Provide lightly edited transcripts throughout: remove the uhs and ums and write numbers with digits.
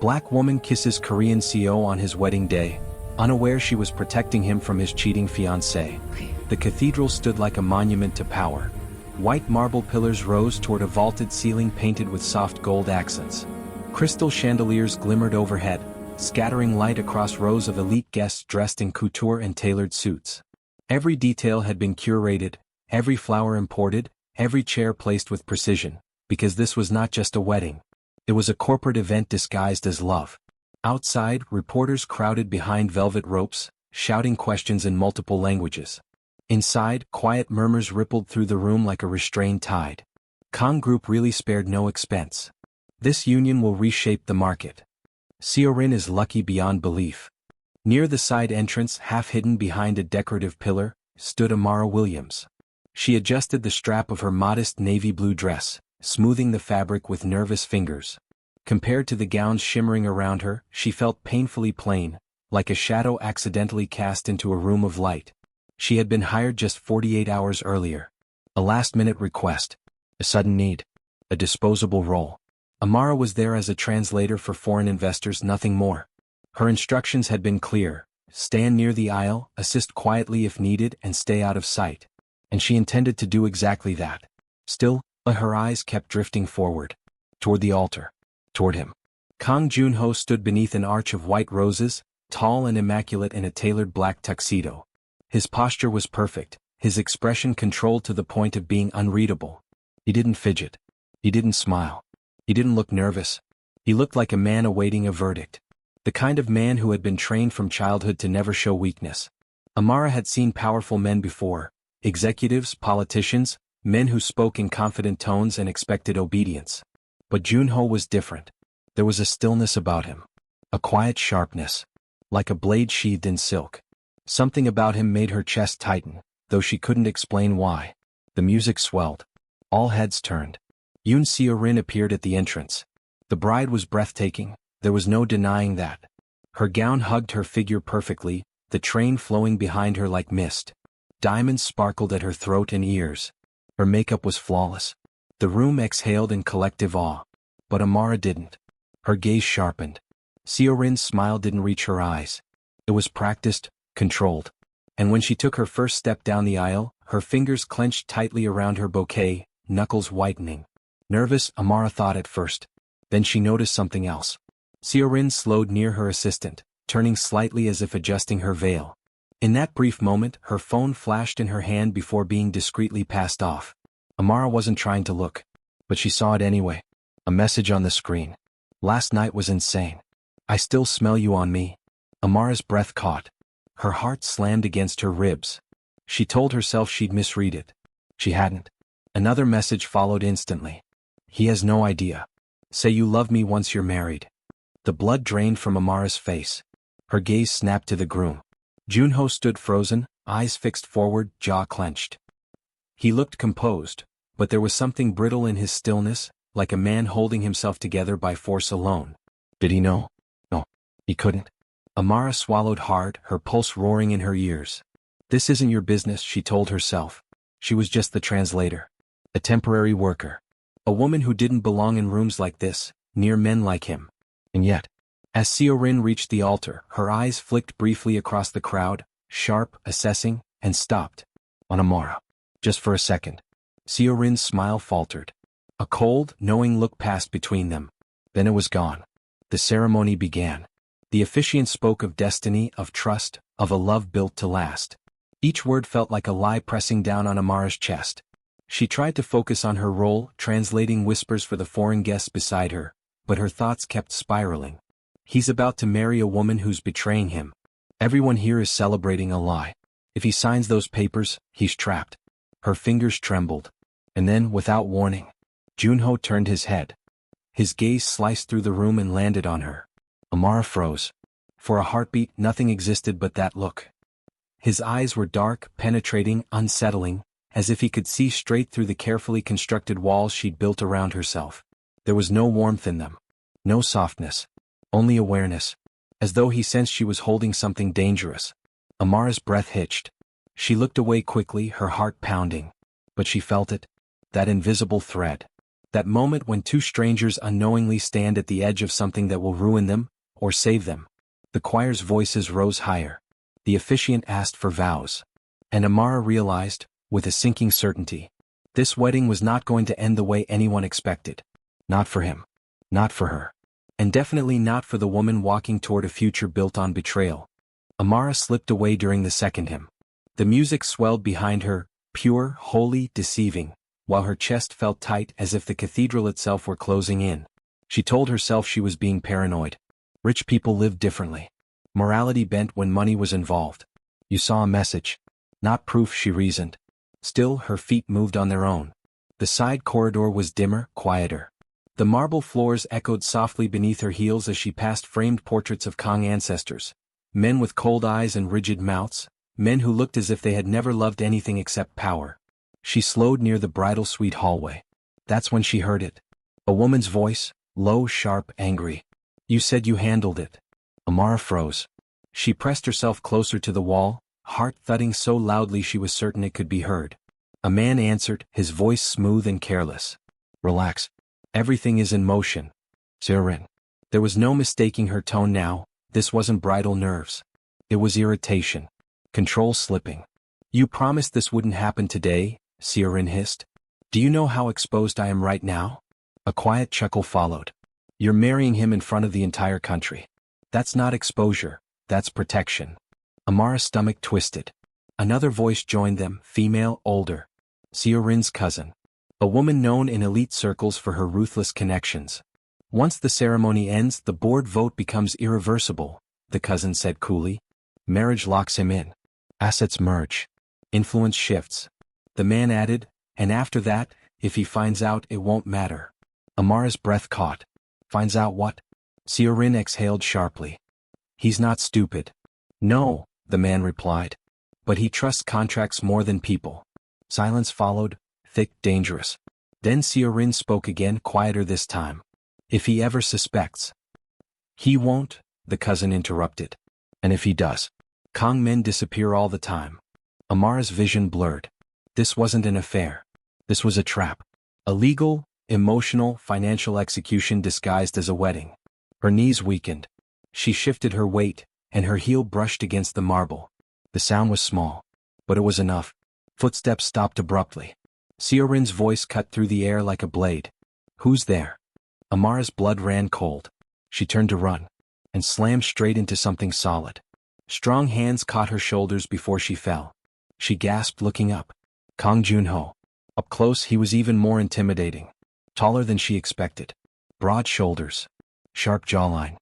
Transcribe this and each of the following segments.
Black woman kisses Korean CO on his wedding day, unaware she was protecting him from his cheating fiancé. The cathedral stood like a monument to power. White marble pillars rose toward a vaulted ceiling painted with soft gold accents. Crystal chandeliers glimmered overhead, scattering light across rows of elite guests dressed in couture and tailored suits. Every detail had been curated, every flower imported, every chair placed with precision, because this was not just a wedding. It was a corporate event disguised as love. Outside, reporters crowded behind velvet ropes, shouting questions in multiple languages. Inside, quiet murmurs rippled through the room like a restrained tide. Kang Group really spared no expense. This union will reshape the market. Seorin is lucky beyond belief. Near the side entrance, half hidden behind a decorative pillar, stood Amara Williams. She adjusted the strap of her modest navy blue dress, smoothing the fabric with nervous fingers. Compared to the gowns shimmering around her, she felt painfully plain, like a shadow accidentally cast into a room of light. She had been hired just 48 hours earlier. A last-minute request. A sudden need. A disposable role. Amara was there as a translator for foreign investors, nothing more. Her instructions had been clear: stand near the aisle, assist quietly if needed, and stay out of sight. And she intended to do exactly that. Still, her eyes kept drifting forward. Toward the altar. Toward him. Kang Junho stood beneath an arch of white roses, tall and immaculate in a tailored black tuxedo. His posture was perfect, his expression controlled to the point of being unreadable. He didn't fidget. He didn't smile. He didn't look nervous. He looked like a man awaiting a verdict. The kind of man who had been trained from childhood to never show weakness. Amara had seen powerful men before, executives, politicians, men who spoke in confident tones and expected obedience. But Junho was different. There was a stillness about him. A quiet sharpness. Like a blade sheathed in silk. Something about him made her chest tighten, though she couldn't explain why. The music swelled. All heads turned. Yoon Seo-rin appeared at the entrance. The bride was breathtaking, there was no denying that. Her gown hugged her figure perfectly, the train flowing behind her like mist. Diamonds sparkled at her throat and ears. Her makeup was flawless. The room exhaled in collective awe. But Amara didn't. Her gaze sharpened. Seo-rin's smile didn't reach her eyes. It was practiced, controlled. And when she took her first step down the aisle, her fingers clenched tightly around her bouquet, knuckles whitening. Nervous, Amara thought at first. Then she noticed something else. Seo-rin slowed near her assistant, turning slightly as if adjusting her veil. In that brief moment, her phone flashed in her hand before being discreetly passed off. Amara wasn't trying to look, but she saw it anyway. A message on the screen. Last night was insane. I still smell you on me. Amara's breath caught. Her heart slammed against her ribs. She told herself she'd misread it. She hadn't. Another message followed instantly. He has no idea. Say you love me once you're married. The blood drained from Amara's face. Her gaze snapped to the groom. Junho stood frozen, eyes fixed forward, jaw clenched. He looked composed, but there was something brittle in his stillness, like a man holding himself together by force alone. Did he know? No, he couldn't. Amara swallowed hard, her pulse roaring in her ears. This isn't your business, she told herself. She was just the translator. A temporary worker. A woman who didn't belong in rooms like this, near men like him. And yet, as Seo-rin reached the altar, her eyes flicked briefly across the crowd, sharp, assessing, and stopped. On Amara. Just for a second. Seo-rin's smile faltered. A cold, knowing look passed between them. Then it was gone. The ceremony began. The officiant spoke of destiny, of trust, of a love built to last. Each word felt like a lie pressing down on Amara's chest. She tried to focus on her role, translating whispers for the foreign guests beside her, but her thoughts kept spiraling. He's about to marry a woman who's betraying him. Everyone here is celebrating a lie. If he signs those papers, he's trapped. Her fingers trembled. And then, without warning, Junho turned his head. His gaze sliced through the room and landed on her. Amara froze. For a heartbeat, nothing existed but that look. His eyes were dark, penetrating, unsettling, as if he could see straight through the carefully constructed walls she'd built around herself. There was no warmth in them. No softness. Only awareness. As though he sensed she was holding something dangerous. Amara's breath hitched. She looked away quickly, her heart pounding. But she felt it. That invisible thread. That moment when two strangers unknowingly stand at the edge of something that will ruin them, or save them. The choir's voices rose higher. The officiant asked for vows. And Amara realized, with a sinking certainty, this wedding was not going to end the way anyone expected. Not for him. Not for her. And definitely not for the woman walking toward a future built on betrayal. Amara slipped away during the second hymn. The music swelled behind her, pure, holy, deceiving, while her chest felt tight as if the cathedral itself were closing in. She told herself she was being paranoid. Rich people lived differently. Morality bent when money was involved. You saw a message. Not proof, she reasoned. Still, her feet moved on their own. The side corridor was dimmer, quieter. The marble floors echoed softly beneath her heels as she passed framed portraits of Kang ancestors. Men with cold eyes and rigid mouths, men who looked as if they had never loved anything except power. She slowed near the bridal suite hallway. That's when she heard it. A woman's voice, low, sharp, angry. You said you handled it. Amara froze. She pressed herself closer to the wall, heart thudding so loudly she was certain it could be heard. A man answered, his voice smooth and careless. Relax. Everything is in motion. Sirin. There was no mistaking her tone now. This wasn't bridal nerves. It was irritation. Control slipping. You promised this wouldn't happen today, Sirin hissed. Do you know how exposed I am right now? A quiet chuckle followed. You're marrying him in front of the entire country. That's not exposure, that's protection. Amara's stomach twisted. Another voice joined them, female, older. Sirin's cousin. A woman known in elite circles for her ruthless connections. Once the ceremony ends, the board vote becomes irreversible, the cousin said coolly. Marriage locks him in. Assets merge. Influence shifts. The man added, and after that, if he finds out, it won't matter. Amara's breath caught. Finds out what? Sirin exhaled sharply. He's not stupid. No, the man replied. But he trusts contracts more than people. Silence followed, thick, dangerous. Then Sirin spoke again, quieter this time. If he ever suspects. He won't, the cousin interrupted. And if he does? Kang men disappear all the time. Amara's vision blurred. This wasn't an affair. This was a trap. A legal, emotional, financial execution disguised as a wedding. Her knees weakened. She shifted her weight, and her heel brushed against the marble. The sound was small, but it was enough. Footsteps stopped abruptly. Sirin's voice cut through the air like a blade. Who's there? Amara's blood ran cold. She turned to run, and slammed straight into something solid. Strong hands caught her shoulders before she fell. She gasped, looking up. Kang Junho. Up close, he was even more intimidating. Taller than she expected. Broad shoulders. Sharp jawline.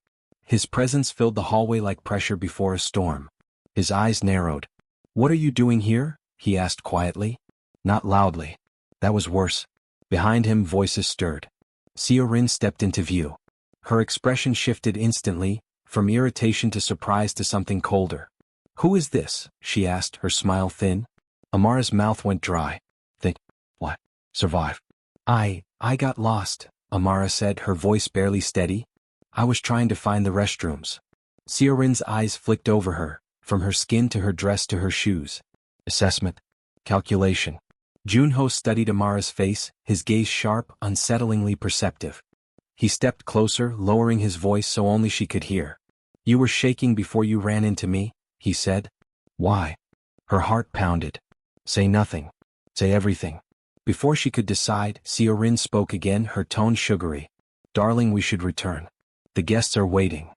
His presence filled the hallway like pressure before a storm. His eyes narrowed. What are you doing here? He asked quietly. Not loudly. That was worse. Behind him, voices stirred. Sirin stepped into view. Her expression shifted instantly, from irritation to surprise to something colder. Who is this? She asked, her smile thin. Amara's mouth went dry. Think. What? Survive. I got lost, Amara said, her voice barely steady. I was trying to find the restrooms. Sirin's eyes flicked over her, from her skin to her dress to her shoes. Assessment. Calculation. Junho studied Amara's face, his gaze sharp, unsettlingly perceptive. He stepped closer, lowering his voice so only she could hear. You were shaking before you ran into me, he said. Why? Her heart pounded. Say nothing. Say everything. Before she could decide, Sirin spoke again, her tone sugary. Darling, we should return. The guests are waiting.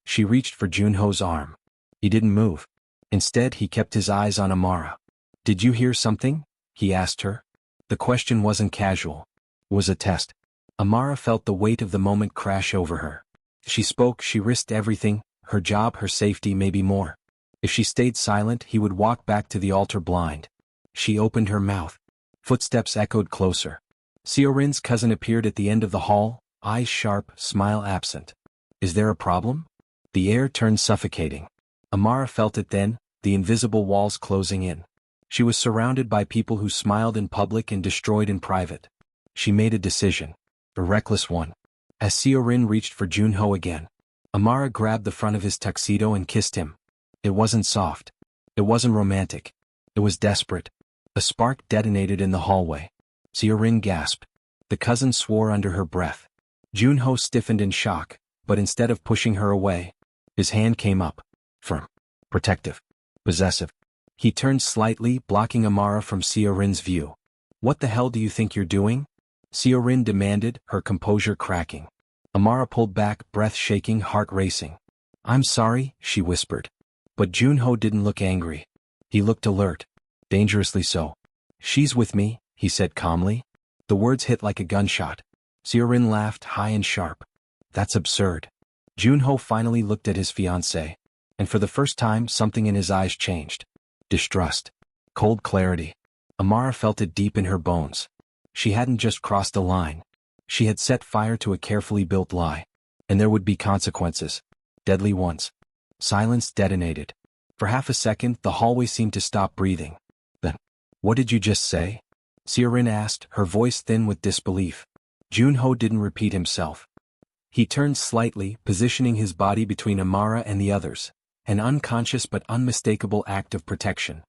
She reached for Junho's arm. He didn't move. Instead, he kept his eyes on Amara. Did you hear something? He asked her. The question wasn't casual. It was a test. Amara felt the weight of the moment crash over her. If she spoke, she risked everything, her job, her safety, maybe more. If she stayed silent, he would walk back to the altar blind. She opened her mouth. Footsteps echoed closer. Sirin's cousin appeared at the end of the hall, eyes sharp, smile absent. Is there a problem? The air turned suffocating. Amara felt it then, the invisible walls closing in. She was surrounded by people who smiled in public and destroyed in private. She made a decision. A reckless one. As Sirin reached for Junho again, Amara grabbed the front of his tuxedo and kissed him. It wasn't soft. It wasn't romantic. It was desperate. A spark detonated in the hallway. Sirin gasped. The cousin swore under her breath. Junho stiffened in shock, but instead of pushing her away, his hand came up. Firm. Protective. Possessive. He turned slightly, blocking Amara from Siorin's view. What the hell do you think you're doing? Siorin demanded, her composure cracking. Amara pulled back, breath shaking, heart racing. I'm sorry, she whispered. But Junho didn't look angry. He looked alert. Dangerously so. She's with me, he said calmly. The words hit like a gunshot. Siorin laughed high and sharp. That's absurd. Junho finally looked at his fiancée, and for the first time something in his eyes changed. Distrust. Cold clarity. Amara felt it deep in her bones. She hadn't just crossed a line. She had set fire to a carefully built lie. And there would be consequences. Deadly ones. Silence detonated. For half a second, the hallway seemed to stop breathing. Then, what did you just say? Siorin asked, her voice thin with disbelief. Junho didn't repeat himself. He turned slightly, positioning his body between Amara and the others, an unconscious but unmistakable act of protection.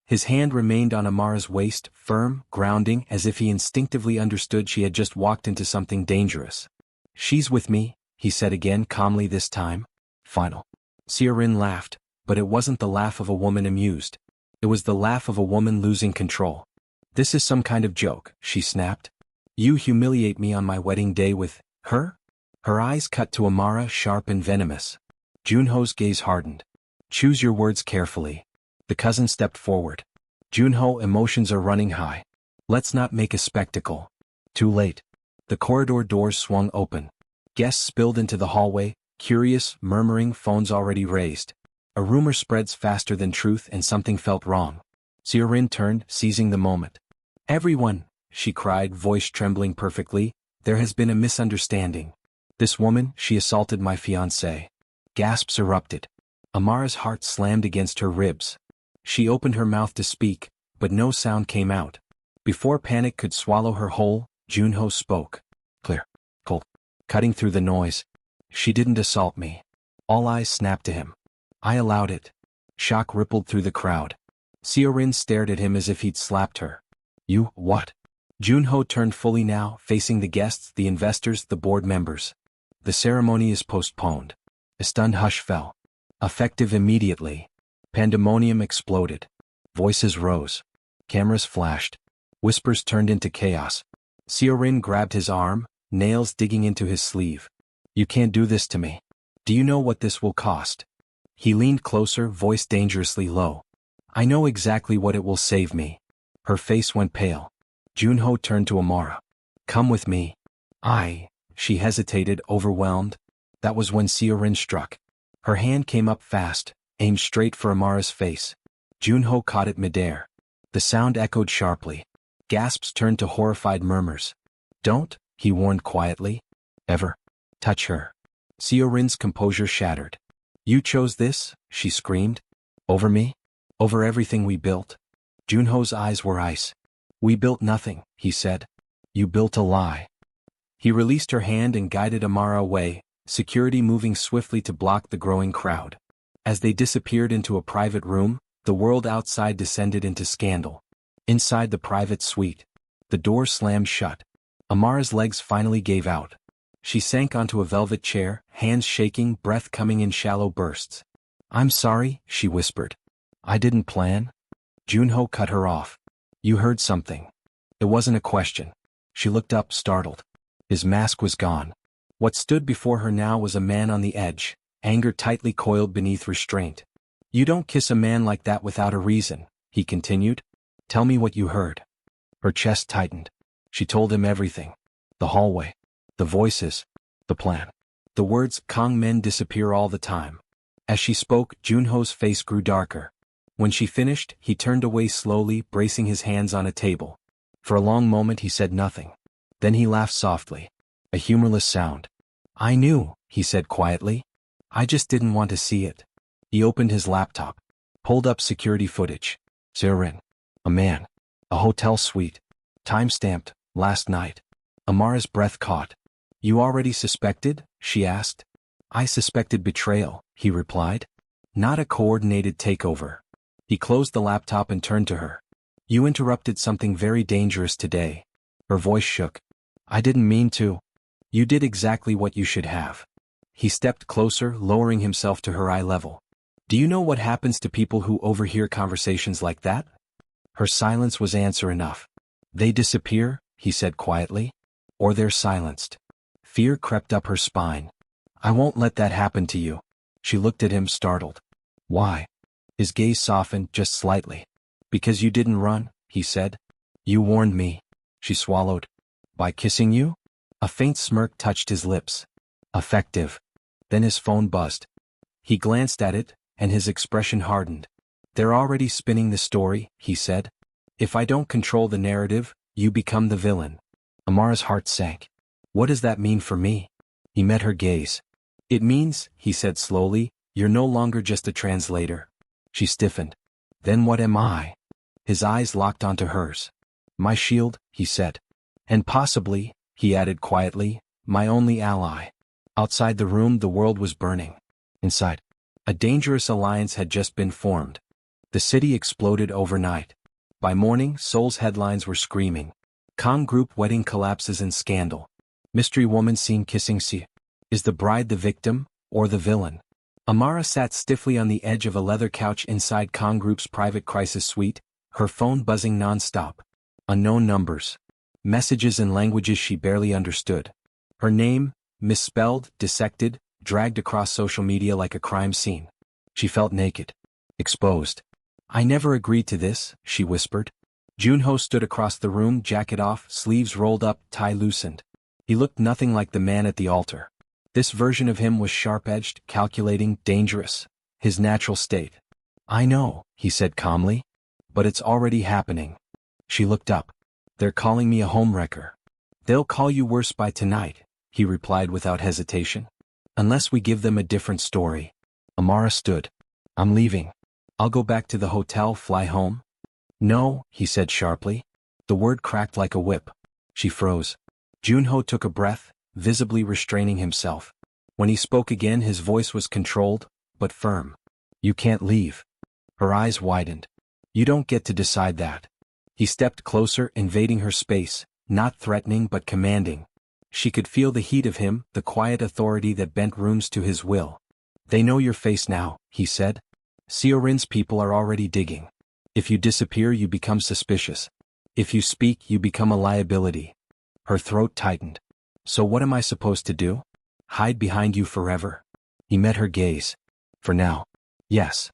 His hand remained on Amara's waist, firm, grounding, as if he instinctively understood she had just walked into something dangerous. She's with me, he said again calmly this time. Final. Siorin laughed, but it wasn't the laugh of a woman amused. It was the laugh of a woman losing control. This is some kind of joke, she snapped. You humiliate me on my wedding day with her? Her eyes cut to Amara, sharp and venomous. Junho's gaze hardened. Choose your words carefully. The cousin stepped forward. Junho, emotions are running high. Let's not make a spectacle. Too late. The corridor doors swung open. Guests spilled into the hallway, curious, murmuring, phones already raised. A rumor spreads faster than truth and something felt wrong. Siorin turned, seizing the moment. Everyone, she cried, voice trembling perfectly, there has been a misunderstanding. This woman, she assaulted my fiancé. Gasps erupted. Amara's heart slammed against her ribs. She opened her mouth to speak, but no sound came out. Before panic could swallow her whole, Junho spoke. Clear. Cold. Cutting through the noise. She didn't assault me. All eyes snapped to him. I allowed it. Shock rippled through the crowd. Siorin stared at him as if he'd slapped her. You, what? Junho turned fully now, facing the guests, the investors, the board members. The ceremony is postponed. A stunned hush fell. Effective immediately. Pandemonium exploded. Voices rose. Cameras flashed. Whispers turned into chaos. Siorin grabbed his arm, nails digging into his sleeve. You can't do this to me. Do you know what this will cost? He leaned closer, voice dangerously low. I know exactly what it will save me. Her face went pale. Junho turned to Amara. Come with me. She hesitated, overwhelmed. That was when Siorin struck. Her hand came up fast, aimed straight for Amara's face. Junho caught it midair. The sound echoed sharply. Gasps turned to horrified murmurs. Don't, he warned quietly. Ever. Touch her. Siorin's composure shattered. You chose this, she screamed. Over me? Over everything we built? Junho's eyes were ice. We built nothing, he said. You built a lie. He released her hand and guided Amara away, security moving swiftly to block the growing crowd. As they disappeared into a private room, the world outside descended into scandal. Inside the private suite, the door slammed shut. Amara's legs finally gave out. She sank onto a velvet chair, hands shaking, breath coming in shallow bursts. I'm sorry, she whispered. I didn't plan. Junho cut her off. You heard something. It wasn't a question. She looked up, startled. His mask was gone. What stood before her now was a man on the edge, anger tightly coiled beneath restraint. You don't kiss a man like that without a reason, he continued. Tell me what you heard. Her chest tightened. She told him everything. The hallway. The voices. The plan. The words, Kong men disappear all the time. As she spoke, Junho's face grew darker. When she finished, he turned away slowly, bracing his hands on a table. For a long moment he said nothing. Then he laughed softly. A humorless sound. I knew, he said quietly. I just didn't want to see it. He opened his laptop. Pulled up security footage. Siorin. A man. A hotel suite. Time-stamped, last night. Amara's breath caught. You already suspected? She asked. I suspected betrayal, he replied. Not a coordinated takeover. He closed the laptop and turned to her. You interrupted something very dangerous today. Her voice shook. I didn't mean to. You did exactly what you should have. He stepped closer, lowering himself to her eye level. Do you know what happens to people who overhear conversations like that? Her silence was answer enough. They disappear, he said quietly. Or they're silenced. Fear crept up her spine. I won't let that happen to you. She looked at him, startled. Why? His gaze softened just slightly. Because you didn't run, he said. You warned me. She swallowed. By kissing you? A faint smirk touched his lips. Effective. Then his phone buzzed. He glanced at it, and his expression hardened. They're already spinning the story, he said. If I don't control the narrative, you become the villain. Amara's heart sank. What does that mean for me? He met her gaze. It means, he said slowly, you're no longer just a translator. She stiffened. Then what am I? His eyes locked onto hers. My shield, he said. And possibly, he added quietly, my only ally. Outside the room the world was burning. Inside, a dangerous alliance had just been formed. The city exploded overnight. By morning, Seoul's headlines were screaming. Kang group wedding collapses in scandal. Mystery woman seen kissing Si. Is the bride the victim, or the villain? Amara sat stiffly on the edge of a leather couch inside Kang group's private crisis suite, her phone buzzing non-stop. Unknown numbers. Messages in languages she barely understood. Her name, misspelled, dissected, dragged across social media like a crime scene. She felt naked. Exposed. I never agreed to this, she whispered. Junho stood across the room, jacket off, sleeves rolled up, tie loosened. He looked nothing like the man at the altar. This version of him was sharp-edged, calculating, dangerous. His natural state. I know, he said calmly. But it's already happening. She looked up. They're calling me a homewrecker. They'll call you worse by tonight, he replied without hesitation. Unless we give them a different story. Amara stood. I'm leaving. I'll go back to the hotel, fly home. No, he said sharply. The word cracked like a whip. She froze. Junho took a breath, visibly restraining himself. When he spoke again his voice was controlled, but firm. You can't leave. Her eyes widened. You don't get to decide that. He stepped closer, invading her space, not threatening but commanding. She could feel the heat of him, the quiet authority that bent rooms to his will. They know your face now, he said. Seorin's people are already digging. If you disappear you become suspicious. If you speak you become a liability. Her throat tightened. So what am I supposed to do? Hide behind you forever? He met her gaze. For now. Yes.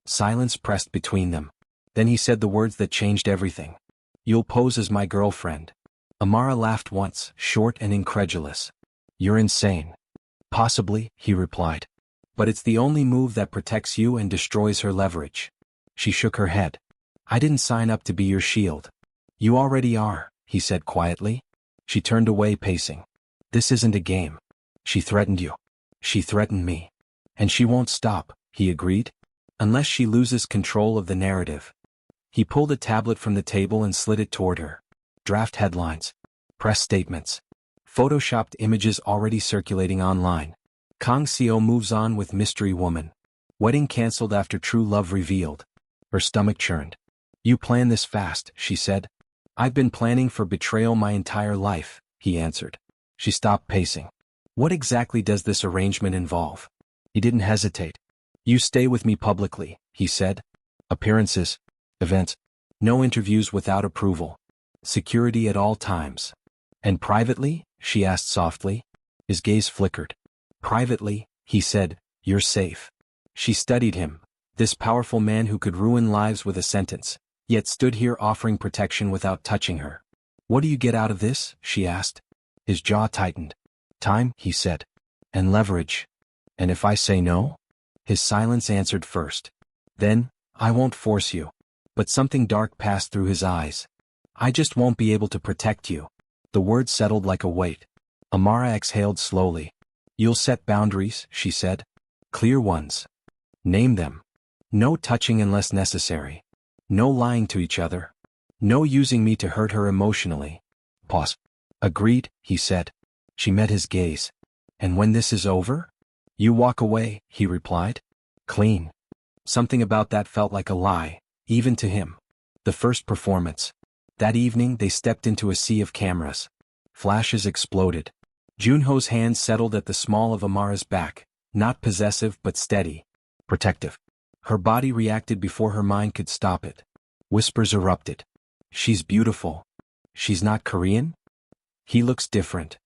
Silence pressed between them. Then he said the words that changed everything. You'll pose as my girlfriend. Amara laughed once, short and incredulous. You're insane. Possibly, he replied. But it's the only move that protects you and destroys her leverage. She shook her head. I didn't sign up to be your shield. You already are, he said quietly. She turned away, pacing. This isn't a game. She threatened you. She threatened me. And she won't stop, he agreed. Unless she loses control of the narrative. He pulled a tablet from the table and slid it toward her. Draft headlines. Press statements. Photoshopped images already circulating online. Kang Seo moves on with mystery woman. Wedding cancelled after true love revealed. Her stomach churned. You plan this fast, she said. I've been planning for betrayal my entire life, he answered. She stopped pacing. What exactly does this arrangement involve? He didn't hesitate. You stay with me publicly, he said. Appearances. Events. No interviews without approval. Security at all times. And privately? She asked softly. His gaze flickered. Privately, he said, you're safe. She studied him, this powerful man who could ruin lives with a sentence, yet stood here offering protection without touching her. What do you get out of this? She asked. His jaw tightened. Time, he said. And leverage. And if I say no? His silence answered first. Then, I won't force you. But something dark passed through his eyes. I just won't be able to protect you. The words settled like a weight. Amara exhaled slowly. You'll set boundaries, she said. Clear ones. Name them. No touching unless necessary. No lying to each other. No using me to hurt her emotionally. Pause. Agreed, he said. She met his gaze. And when this is over? You walk away, he replied. Clean. Something about that felt like a lie, even to him. The first performance. That evening they stepped into a sea of cameras. Flashes exploded. Junho's hand settled at the small of Amara's back, not possessive but steady. Protective. Her body reacted before her mind could stop it. Whispers erupted. She's beautiful. She's not Korean? He looks different.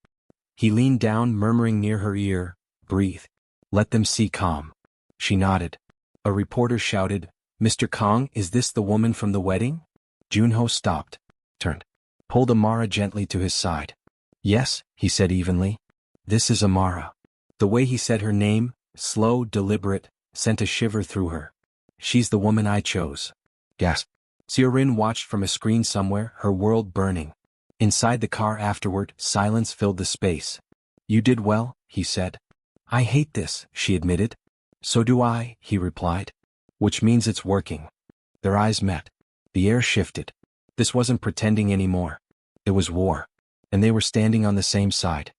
He leaned down, murmuring near her ear, breathe. Let them see calm. She nodded. A reporter shouted, Mr. Kong, is this the woman from the wedding? Junho stopped, turned, pulled Amara gently to his side. Yes, he said evenly. This is Amara. The way he said her name, slow, deliberate, sent a shiver through her. She's the woman I chose. Gasp. Seorin watched from a screen somewhere, her world burning. Inside the car afterward, silence filled the space. You did well, he said. I hate this, she admitted. So do I, he replied. Which means it's working. Their eyes met. The air shifted. This wasn't pretending anymore. It was war. And they were standing on the same side.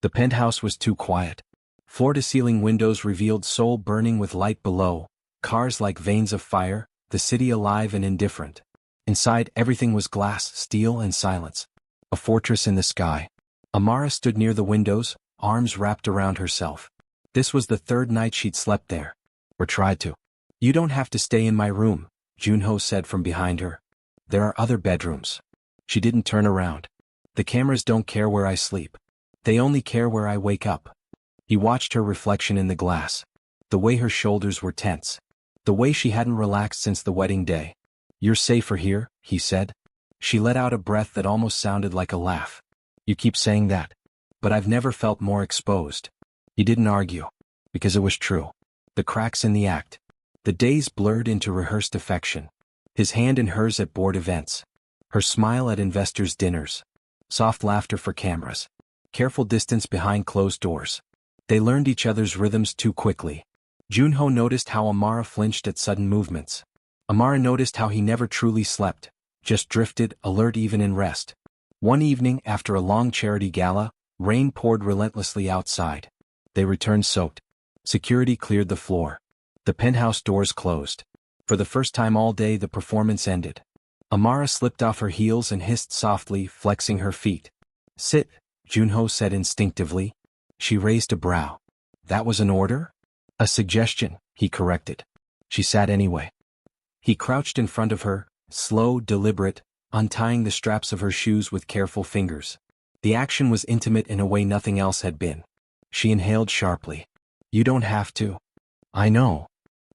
The penthouse was too quiet. Floor-to-ceiling windows revealed Seoul burning with light below, cars like veins of fire, the city alive and indifferent. Inside, everything was glass, steel, and silence. A fortress in the sky. Amara stood near the windows, arms wrapped around herself. This was the third night she'd slept there. Or tried to. You don't have to stay in my room, Junho said from behind her. There are other bedrooms. She didn't turn around. The cameras don't care where I sleep. They only care where I wake up. He watched her reflection in the glass. The way her shoulders were tense. The way she hadn't relaxed since the wedding day. You're safer here, he said. She let out a breath that almost sounded like a laugh. You keep saying that. But I've never felt more exposed. He didn't argue. Because it was true. The cracks in the act. The days blurred into rehearsed affection. His hand in hers at board events. Her smile at investors' dinners. Soft laughter for cameras. Careful distance behind closed doors. They learned each other's rhythms too quickly. Junho noticed how Amara flinched at sudden movements. Amara noticed how he never truly slept, just drifted, alert even in rest. One evening, after a long charity gala, rain poured relentlessly outside. They returned soaked. Security cleared the floor. The penthouse doors closed. For the first time all day, the performance ended. Amara slipped off her heels and hissed softly, flexing her feet. Sit, Junho said instinctively. She raised a brow. That was an order? A suggestion, he corrected. She sat anyway. He crouched in front of her, slow, deliberate, untying the straps of her shoes with careful fingers. The action was intimate in a way nothing else had been. She inhaled sharply. You don't have to. I know.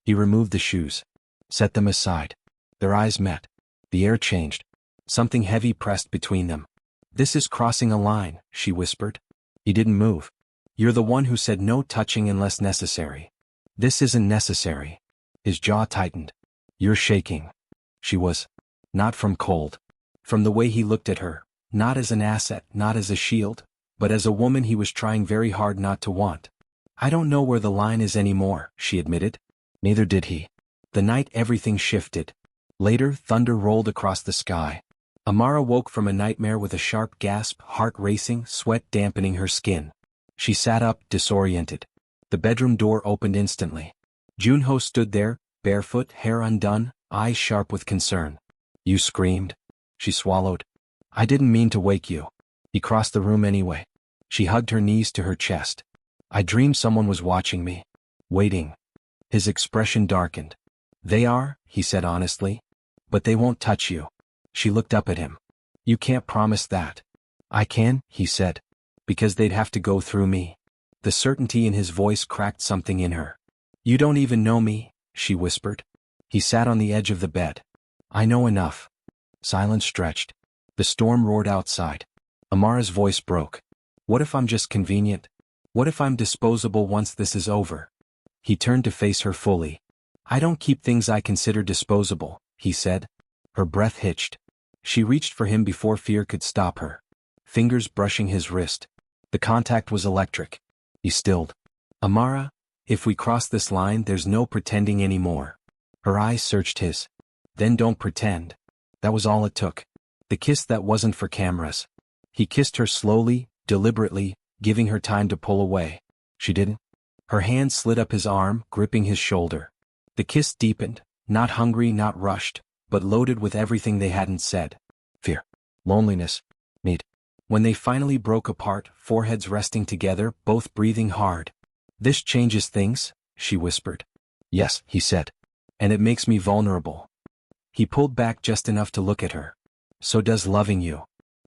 He removed the shoes. Set them aside. Their eyes met. The air changed. Something heavy pressed between them. This is crossing a line, she whispered. He didn't move. You're the one who said no touching unless necessary. This isn't necessary. His jaw tightened. You're shaking. She was. Not from cold. From the way he looked at her, not as an asset, not as a shield, but as a woman he was trying very hard not to want. I don't know where the line is anymore, she admitted. Neither did he. The night everything shifted. Later, thunder rolled across the sky. Amara woke from a nightmare with a sharp gasp, heart racing, sweat dampening her skin. She sat up, disoriented. The bedroom door opened instantly. Junho stood there, barefoot, hair undone, eyes sharp with concern. You screamed. She swallowed. I didn't mean to wake you. He crossed the room anyway. She hugged her knees to her chest. I dreamed someone was watching me. Waiting. His expression darkened. They are, he said honestly. But they won't touch you. She looked up at him. You can't promise that. I can, he said. Because they'd have to go through me. The certainty in his voice cracked something in her. You don't even know me, she whispered. He sat on the edge of the bed. I know enough. Silence stretched. The storm roared outside. Amara's voice broke. What if I'm just convenient? What if I'm disposable once this is over? He turned to face her fully. I don't keep things I consider disposable, he said. Her breath hitched. She reached for him before fear could stop her. Fingers brushing his wrist. The contact was electric. He stilled. Amara, if we cross this line, there's no pretending anymore. Her eyes searched his. Then don't pretend. That was all it took. The kiss that wasn't for cameras. He kissed her slowly, deliberately, giving her time to pull away. She didn't. Her hand slid up his arm, gripping his shoulder. The kiss deepened, not hungry, not rushed, but loaded with everything they hadn't said. Fear. Loneliness. Need. When they finally broke apart, foreheads resting together, both breathing hard. "This changes things," she whispered. "Yes," he said. "And it makes me vulnerable." He pulled back just enough to look at her. "So does loving you."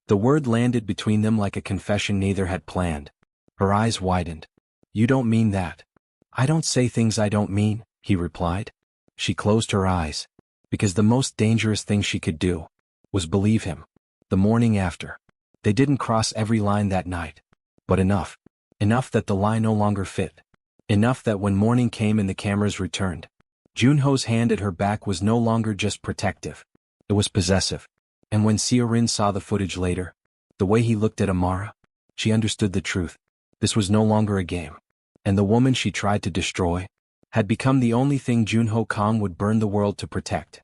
The word landed between them like a confession neither had planned. Her eyes widened. "You don't mean that." "I don't say things I don't mean," he replied. She closed her eyes. Because the most dangerous thing she could do was believe him. The morning after. They didn't cross every line that night. But enough. Enough that the lie no longer fit. Enough that when morning came and the cameras returned, Junho's hand at her back was no longer just protective. It was possessive. And when Seorin saw the footage later, the way he looked at Amara, she understood the truth. This was no longer a game. And the woman she tried to destroy had become the only thing Junho Kang would burn the world to protect.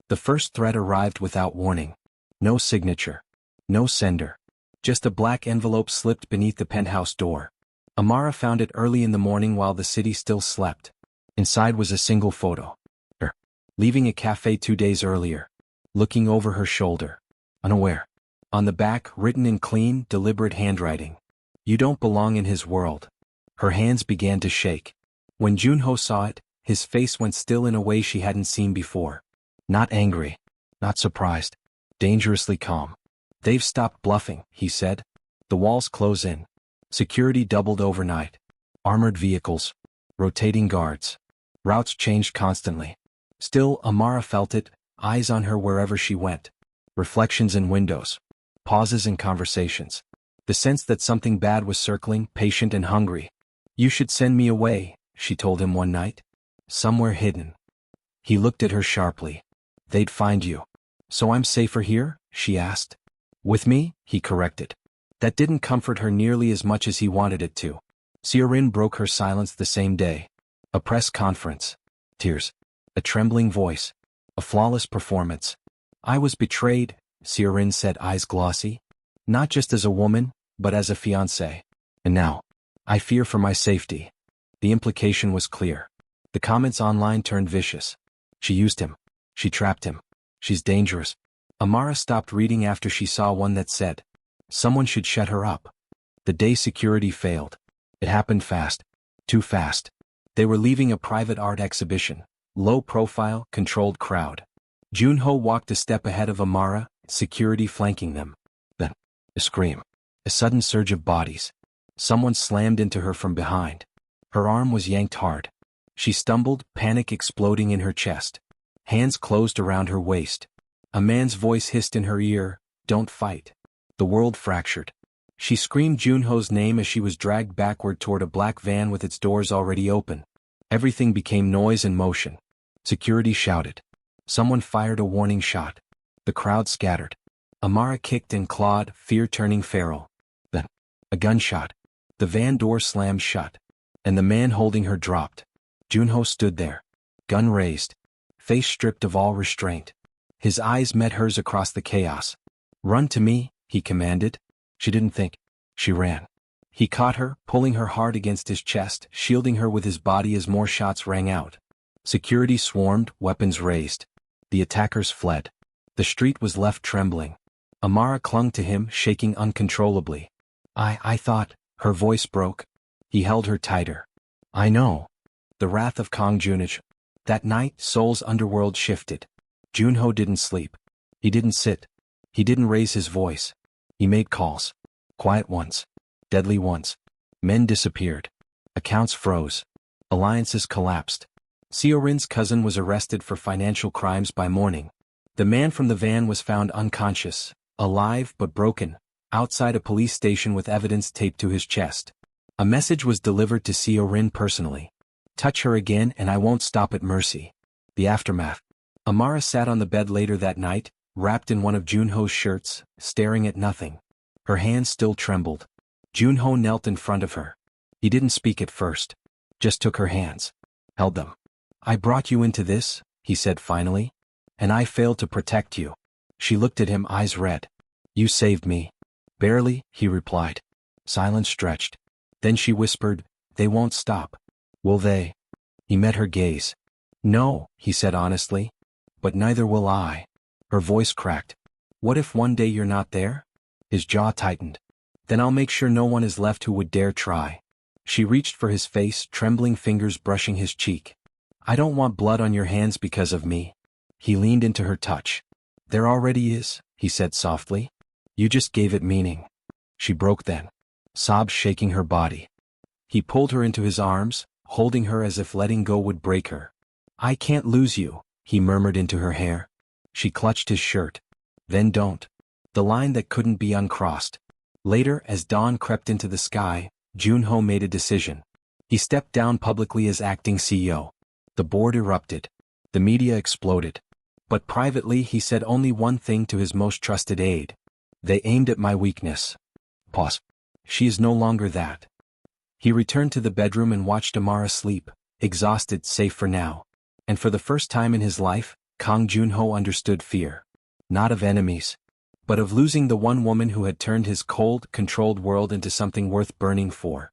The first threat arrived without warning. No signature. No sender. Just a black envelope slipped beneath the penthouse door. Amara found it early in the morning while the city still slept. Inside was a single photo. Her. Leaving a cafe 2 days earlier. Looking over her shoulder. Unaware. On the back, written in clean, deliberate handwriting. "You don't belong in his world." Her hands began to shake. When Junho saw it, his face went still in a way she hadn't seen before. Not angry. Not surprised. Dangerously calm. "They've stopped bluffing," he said. "The walls close in. Security doubled overnight. Armored vehicles. Rotating guards. Routes changed constantly." Still, Amara felt it, eyes on her wherever she went. Reflections in windows. Pauses in conversations. The sense that something bad was circling, patient and hungry. "You should send me away," she told him one night. "Somewhere hidden." He looked at her sharply. "They'd find you." "So I'm safer here?" she asked. "With me," he corrected. That didn't comfort her nearly as much as he wanted it to. Seorin broke her silence the same day. A press conference. Tears. A trembling voice. A flawless performance. "I was betrayed," Seorin said, eyes glossy. "Not just as a woman, but as a fiancé. And now, I fear for my safety." The implication was clear. The comments online turned vicious. "She used him. She trapped him. She's dangerous." Amara stopped reading after she saw one that said, "Someone should shut her up." The day security failed. It happened fast. Too fast. They were leaving a private art exhibition. Low profile, controlled crowd. Junho walked a step ahead of Amara, security flanking them. Then, a scream. A sudden surge of bodies. Someone slammed into her from behind. Her arm was yanked hard. She stumbled, panic exploding in her chest. Hands closed around her waist. A man's voice hissed in her ear, "Don't fight." The world fractured. She screamed Junho's name as she was dragged backward toward a black van with its doors already open. Everything became noise and motion. Security shouted. Someone fired a warning shot. The crowd scattered. Amara kicked and clawed, fear turning feral. Then, a gunshot. The van door slammed shut. And the man holding her dropped. Junho stood there. Gun raised. Face stripped of all restraint. His eyes met hers across the chaos. "Run to me," he commanded. She didn't think. She ran. He caught her, pulling her hard against his chest, shielding her with his body as more shots rang out. Security swarmed, weapons raised. The attackers fled. The street was left trembling. Amara clung to him, shaking uncontrollably. I thought," her voice broke. He held her tighter. "I know." The wrath of Kang Junich. That night, Seoul's underworld shifted. Junho didn't sleep. He didn't sit. He didn't raise his voice. He made calls. Quiet ones. Deadly ones. Men disappeared. Accounts froze. Alliances collapsed. Seorin's cousin was arrested for financial crimes by morning. The man from the van was found unconscious, alive but broken, outside a police station with evidence taped to his chest. A message was delivered to Seorin personally. "Touch her again and I won't stop at mercy." The aftermath. Amara sat on the bed later that night, wrapped in one of Junho's shirts, staring at nothing. Her hands still trembled. Junho knelt in front of her. He didn't speak at first. Just took her hands. Held them. "I brought you into this," he said finally. "And I failed to protect you." She looked at him, eyes red. "You saved me." "Barely," he replied. Silence stretched. Then she whispered, "They won't stop." "Will they?" He met her gaze. "No," he said honestly. "But neither will I." Her voice cracked. "What if one day you're not there?" His jaw tightened. Then I'll make sure no one is left who would dare try. She reached for his face, trembling fingers brushing his cheek. I don't want blood on your hands because of me. He leaned into her touch. There already is, he said softly. You just gave it meaning. She broke then, sobs shaking her body. He pulled her into his arms, holding her as if letting go would break her. I can't lose you, he murmured into her hair. She clutched his shirt. Then don't. The line that couldn't be uncrossed. Later, as dawn crept into the sky, Junho made a decision. He stepped down publicly as acting CEO. The board erupted. The media exploded. But privately he said only one thing to his most trusted aide. They aimed at my weakness. Pause. She is no longer that. He returned to the bedroom and watched Amara sleep, exhausted, safe for now. And for the first time in his life, Kang Junho understood fear. Not of enemies, but of losing the one woman who had turned his cold, controlled world into something worth burning for.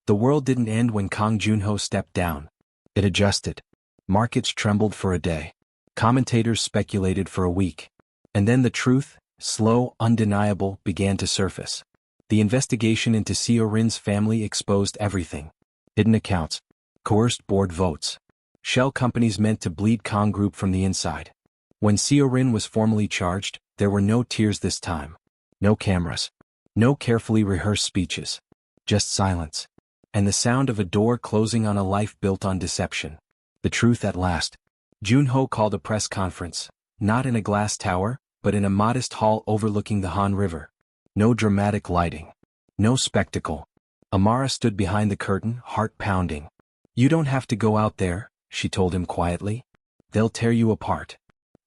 The world didn't end when Kang Junho stepped down. It adjusted. Markets trembled for a day. Commentators speculated for a week. And then the truth, slow, undeniable, began to surface. The investigation into Seo Rin's family exposed everything. Hidden accounts. Coerced board votes. Shell companies meant to bleed Kang Group from the inside. When Seo Rin was formally charged, there were no tears this time. No cameras. No carefully rehearsed speeches. Just silence. And the sound of a door closing on a life built on deception. The truth at last. Junho called a press conference, not in a glass tower, but in a modest hall overlooking the Han River. No dramatic lighting. No spectacle. Amara stood behind the curtain, heart pounding. You don't have to go out there, she told him quietly. They'll tear you apart.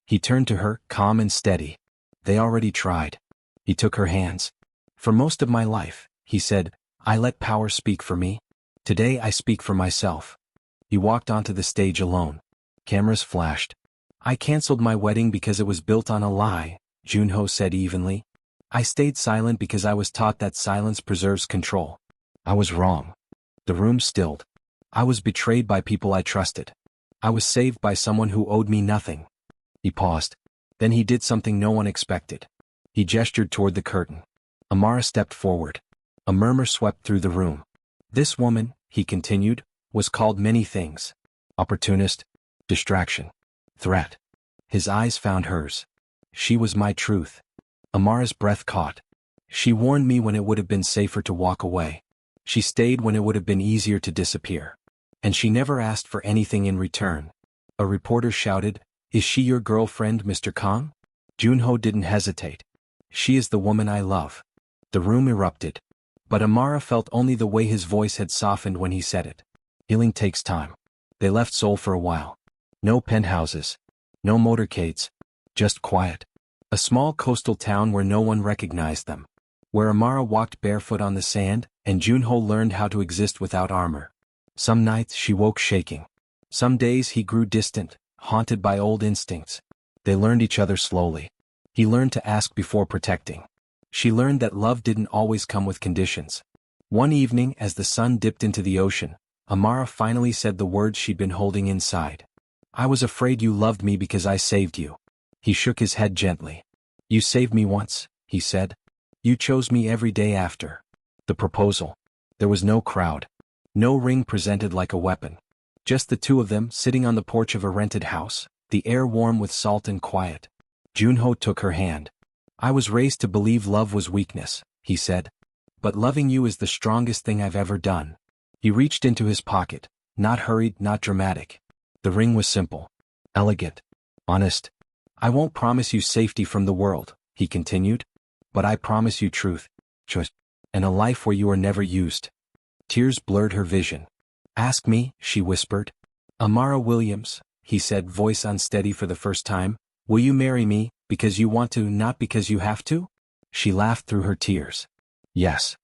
He turned to her, calm and steady. They already tried. He took her hands. For most of my life, he said, I let power speak for me. Today I speak for myself. He walked onto the stage alone. Cameras flashed. I canceled my wedding because it was built on a lie, Junho said evenly. I stayed silent because I was taught that silence preserves control. I was wrong. The room stilled. I was betrayed by people I trusted. I was saved by someone who owed me nothing. He paused. Then he did something no one expected. He gestured toward the curtain. Amara stepped forward. A murmur swept through the room. This woman, he continued, was called many things. Opportunist, distraction, threat. His eyes found hers. She was my truth. Amara's breath caught. She warned me when it would have been safer to walk away. She stayed when it would have been easier to disappear. And she never asked for anything in return. A reporter shouted, Is she your girlfriend, Mr. Kang? Junho didn't hesitate. She is the woman I love. The room erupted. But Amara felt only the way his voice had softened when he said it. Healing takes time. They left Seoul for a while. No penthouses. No motorcades. Just quiet. A small coastal town where no one recognized them. Where Amara walked barefoot on the sand, and Junho learned how to exist without armor. Some nights she woke shaking. Some days he grew distant, haunted by old instincts. They learned each other slowly. He learned to ask before protecting. She learned that love didn't always come with conditions. One evening, as the sun dipped into the ocean, Amara finally said the words she'd been holding inside. I was afraid you loved me because I saved you. He shook his head gently. You saved me once, he said. You chose me every day after. The proposal. There was no crowd. No ring presented like a weapon. Just the two of them sitting on the porch of a rented house, the air warm with salt and quiet. Junho took her hand. I was raised to believe love was weakness, he said. But loving you is the strongest thing I've ever done. He reached into his pocket, not hurried, not dramatic. The ring was simple, elegant, honest. I won't promise you safety from the world, he continued. But I promise you truth, choice, and a life where you are never used. Tears blurred her vision. Ask me, she whispered. Amara Williams, he said, voice unsteady for the first time, will you marry me, because you want to, not because you have to? She laughed through her tears. Yes.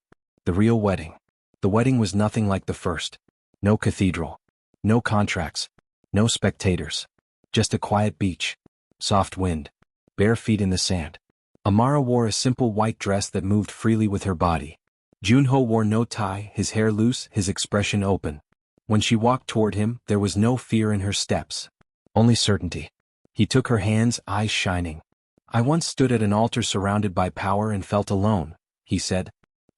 The real wedding. The wedding was nothing like the first. No cathedral. No contracts. No spectators. Just a quiet beach. Soft wind. Bare feet in the sand. Amara wore a simple white dress that moved freely with her body. Junho wore no tie, his hair loose, his expression open. When she walked toward him, there was no fear in her steps. Only certainty. He took her hands, eyes shining. I once stood at an altar surrounded by power and felt alone, he said.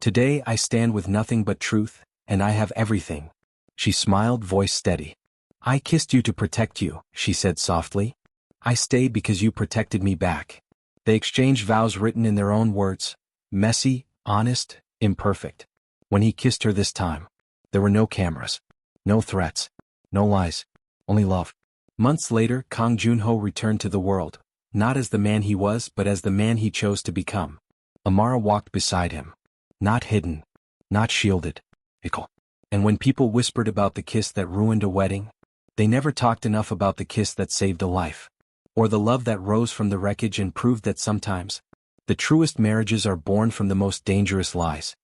Today I stand with nothing but truth, and I have everything. She smiled, voice steady. I kissed you to protect you, she said softly. I stay because you protected me back. They exchanged vows written in their own words, messy, honest, imperfect. When he kissed her this time, there were no cameras, no threats, no lies, only love. Months later, Kang Joon-ho returned to the world, not as the man he was but as the man he chose to become. Amara walked beside him. Not hidden, not shielded. And when people whispered about the kiss that ruined a wedding, they never talked enough about the kiss that saved a life. Or the love that rose from the wreckage and proved that sometimes, the truest marriages are born from the most dangerous lies.